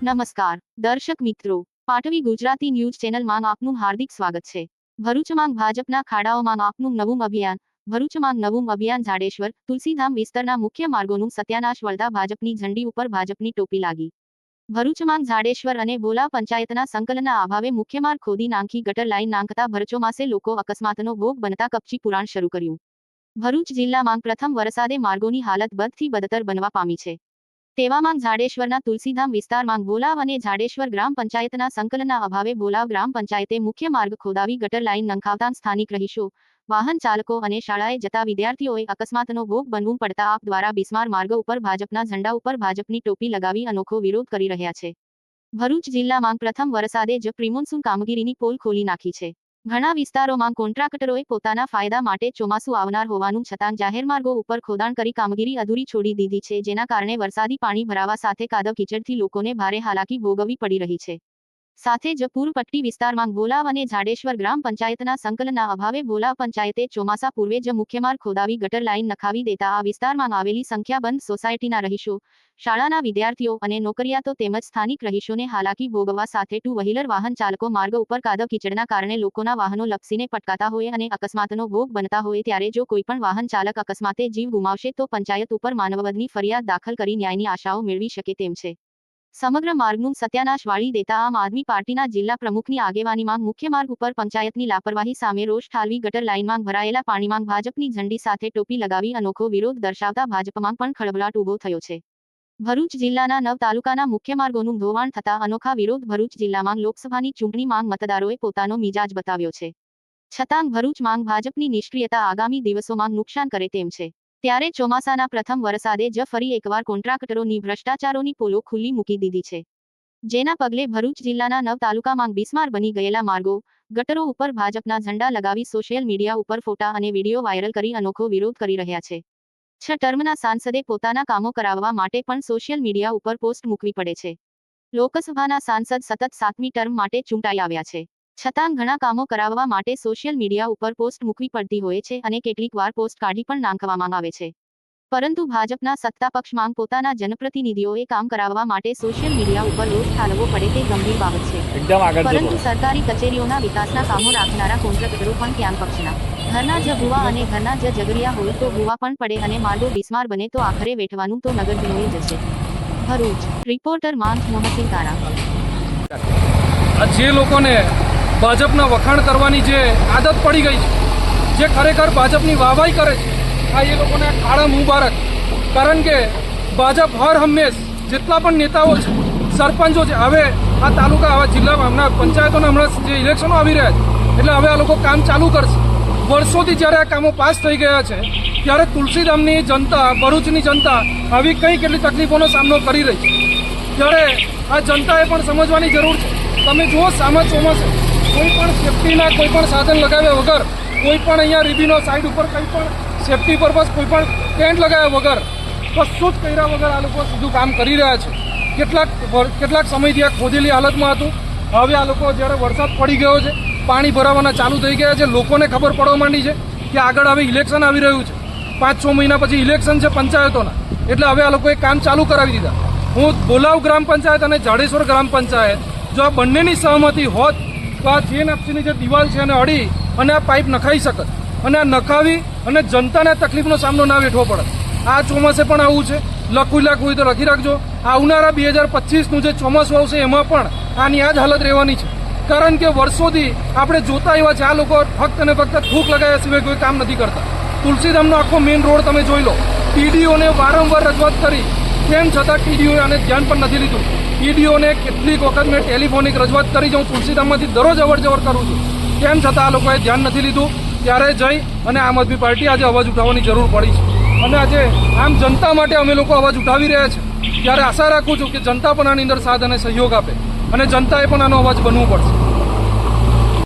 નમસ્કાર દર્શક મિત્રો, પાટવી ગુજરાતી ન્યૂઝ ચેનલમાં આપનું હાર્દિક સ્વાગત છે। ભરૂચમાં ભાજપના ખાડાઓમાં આપનું નવું અભિયાન। ભરૂચમાં નવું અભિયાન જાડેશ્વર તુલસીધામ વિસ્તારના મુખ્ય માર્ગોનું સત્યાનાશ વળતા ભાજપની ઝંડી ઉપર ભાજપની ટોપી લાગી। ભરૂચમાં જાડેશ્વર અને બોલા પંચાયતના સંકલનના અભાવે મુખ્ય માર્ગ ખોદી નાંખી ગટર લાઈન નાંખતા ભરચોમાસે લોકો અકસ્માતનો ભોગ બનતા કપચી પુરાણ શરૂ કર્યું। ભરૂચ જિલ્લામાં પ્રથમ વરસાદે માર્ગોની હાલત બદથી બદતર બનવા પામી છે। તેવામાં જાડેશ્વરના તુલસીધામ વિસ્તારમાં બોલાવ અને જાડેશ્વર ગ્રામ પંચાયતના સંકલનના અભાવે બોલાવ ગ્રામ પંચાયતે મુખ્ય માર્ગ ખોદાવી ગટર લાઈન નંખાવતા સ્થાનિક રહીશો, વાહન ચાલકો અને શાળાએ જતા વિદ્યાર્થીઓએ અકસ્માતનો ભોગ બનવું પડતા આપ દ્વારા બિસ્માર માર્ગ ઉપર ભાજપના ઝંડા ઉપર ભાજપની ટોપી લગાવી અનોખો વિરોધ કરી રહ્યા છે। ભરૂચ જિલ્લામાં પ્રથમ વરસાદે જ પ્રિમોન્સૂન કામગીરીની પોલ ખોલી નાખી છે। ઘણા વિસ્તારોમાં કોન્ટ્રાક્ટરોએ પોતાના ફાયદા માટે ચોમાસું આવનાર હોવાનું છતાં જાહેર માર્ગો ઉપર ખોદાણ કરી કામગીરી અધૂરી છોડી દીધી છે, જેના કારણે વરસાદી પાણી ભરાવા સાથે કાદવ કીચડથી લોકોને ભારે હાલાકી ભોગવવી પડી રહી છે। સાથે જ પૂરપટ્ટી વિસ્તારમાં બોલાવ અને જાડેશ્વર ગ્રામ પંચાયતના સંકલનના અભાવે બોલાવ પંચાયતે ચોમાસા પૂર્વે જ મુખ્ય માર્ગ ખોદાવી ગટર લાઈન નખાવી દેતા આ વિસ્તારમાં આવેલી સંખ્યાબંધ સોસાયટીના રહીશો, શાળાના વિદ્યાર્થીઓ અને નોકરિયાતો તેમજ સ્થાનિક રહીશોને હાલાકી ભોગવવા સાથે ટુ વ્હીલર વાહન ચાલકો માર્ગ ઉપર કાદવ કીચડના કારણે લોકોના વાહનો લપસીને પટકાતા હોય અને અકસ્માતનો ભોગ બનતા હોય ત્યારે જો કોઈપણ વાહન ચાલક અકસ્માતે જીવ ગુમાવશે તો પંચાયત ઉપર માનવવધની ફરિયાદ દાખલ કરી ન્યાયની આશાઓ મેળવી શકે તેમ છે। સમગ્ર માર્ગનું સત્યાનાશ વાળી દેતા આમ આદમી પાર્ટીના જિલ્લા પ્રમુખની આગેવાનીમાં મુખ્ય માર્ગ ઉપર પંચાયતની લાપરવાહી સામે રોષ ઠાલવી ગટર લાઈનમાં ભરાયેલા પાણીમાં ભાજપની ઝંડી સાથે ટોપી લગાવી અનોખો વિરોધ દર્શાવતા ભાજપમાં પણ ખળભળાટ ઊભો થયો છે। ભરૂચ જિલ્લાના 9 તાલુકાના મુખ્ય માર્ગોનું ધોવાણ થતા અનોખા વિરોધ ભરૂચ જિલ્લામાં લોકસભાની ચૂંટણીમાં મતદારોએ પોતાનો મિજાજ બતાવ્યો છે, છતાં ભરૂચમાં ભાજપની નિષ્ક્રિયતા આગામી દિવસોમાં નુકસાન કરે તેમ છે। ત્યારે ચોમાસાના પ્રથમ વરસાદે જ ફરી એકવાર કોન્ટ્રાક્ટરોની ભ્રષ્ટાચારોની પોલો ખુલ્લી મૂકી દીધી છે, જેના પગલે ભરૂચ જિલ્લાના 9 તાલુકામાં બિસ્માર બની ગયેલા માર્ગો, ગટરો ઉપર ભાજપના ઝંડા લગાવી સોશિયલ મીડિયા ઉપર ફોટા અને વિડીયો વાયરલ કરી અનોખો વિરોધ કરી રહ્યા છે। 6 ટર્મના સાંસદે પોતાના કામો કરાવવા માટે પણ સોશિયલ મીડિયા ઉપર પોસ્ટ મૂકવી પડે છે। લોકસભાના સાંસદ સતત 7મી ટર્મ માટે ચૂંટાઈ આવ્યા છે, છતાં ઘણા કામો કરાવવા માટે સોશિયલ મીડિયા ઉપર પોસ્ટ મૂકવી પડતી હોય છે અને કેટલીક વાર પોસ્ટ કાઢી પણ નાંખવામાં આવે છે, પરંતુ ભાજપના સત્તાપક્ષમાં પોતાના જનપ્રતિનિધિઓએ કામ કરાવવા માટે સોશિયલ મીડિયા ઉપર રોષ ઠાલવવો પડે તે ગંભીર બાબત છે। પરંતુ સરકારી કચેરીઓના વિકાસના કામો રાખનારા કોન્ટ્રાક્ટરો પણ ક્યાં પક્ષના? ઘરના જ ભૂવા અને ઘરના જ ઝઘડિયા હોય તો ભૂવા પણ પડે અને માર્ગો બિસ્માર બને તો આખરે વેઠવાનું તો નગરજનોએ જશે। ભરૂચ રિપોર્ટર માંગ મોહસિન તારા। જે લોકોને ભાજપના વખાણ કરવાની જે આદત પડી ગઈ છે, જે ખરેખર ભાજપની વાહવાઈ કરે છે, આ એ લોકોને ખાડા મુબારક। કારણ કે ભાજપ હર હંમેશ જેટલા પણ નેતાઓ છે, સરપંચો છે, હવે આ તાલુકા આવા જિલ્લામાં હમણાં પંચાયતોના હમણાં જે ઇલેક્શનો આવી રહ્યા છે એટલે હવે આ લોકો કામ ચાલુ કરશે। વર્ષોથી જ્યારે આ કામો પાસ થઈ ગયા છે ત્યારે તુલસીધામની જનતા, ભરૂચની જનતા આવી કઈ કેટલી તકલીફોનો સામનો કરી રહી છે, ત્યારે આ જનતાએ પણ સમજવાની જરૂર છે। તમે જુઓ સામા ચોમાસે કોઈ પણ સેફટીના કોઈ પણ સાધન લગાવ્યા વગર, કોઈ પણ અહીંયા રીબીનો સાઈડ ઉપર કંઈ પણ સેફટી પર્પઝ કોઈ પણ ટેન્ટ લગાવ્યા વગર, કશું જ કર્યા વગર આ લોકો સીધું કામ કરી રહ્યા છે। કેટલાક સમયથી આ ખોદેલી હાલતમાં હતું, હવે આ લોકો જ્યારે વરસાદ પડી ગયો છે, પાણી ભરાવાના ચાલુ થઈ ગયા છે, લોકોને ખબર પડવા માંડી છે કે આગળ હવે ઇલેક્શન આવી રહ્યું છે, 5-6 મહિના પછી ઇલેક્શન છે પંચાયતોના, એટલે હવે આ લોકોએ કામ ચાલુ કરાવી દીધા। હું બોલાવ ગ્રામ પંચાયત અને જાડેશ્વર ગ્રામ પંચાયત જો આ બંનેની સહમતિ હોત તો આ JNFCની જે દિવાલ છે એને અડી અને આ પાઇપ નખાઈ શકત અને આ નખાવી અને જનતાને તકલીફનો સામનો ના વેઠવો પડે। આ ચોમાસે પણ આવું છે, લખવું હોય તો લખી રાખજો, આવનારા 2025નું જે ચોમાસું આવશે એમાં પણ આની આ જ હાલત રહેવાની છે। કારણ કે વર્ષોથી આપણે જોતા એવા છે, આ લોકો ફક્ત અને ફક્ત થૂક લગાવ્યા સિવાય કોઈ કામ નથી કરતા। તુલસીધામનો આખો મેઇન રોડ તમે જોઈ લો, TDOને વારંવાર રજૂઆત કરી, તેમ છતાં TDOએ આને ધ્યાન પણ નથી લીધું। TDOને કેટલીક વખત મેં ટેલિફોનિક રજૂઆત કરી, હું તુલસીધામમાંથી દરરોજ અવરજવર કરું છું, તેમ છતાં આ લોકોએ ધ્યાન નથી લીધું। ત્યારે જઈ અને આમ આદમી પાર્ટી આજે અવાજ ઉઠાવવાની જરૂર પડી છે અને આજે આમ જનતા માટે અમે લોકો અવાજ ઉઠાવી રહ્યા છીએ। ત્યારે આશા રાખું છું કે જનતા પણ આની અંદર સાથ અને સહયોગ આપે અને જનતાએ પણ આનો અવાજ બનવું પડશે।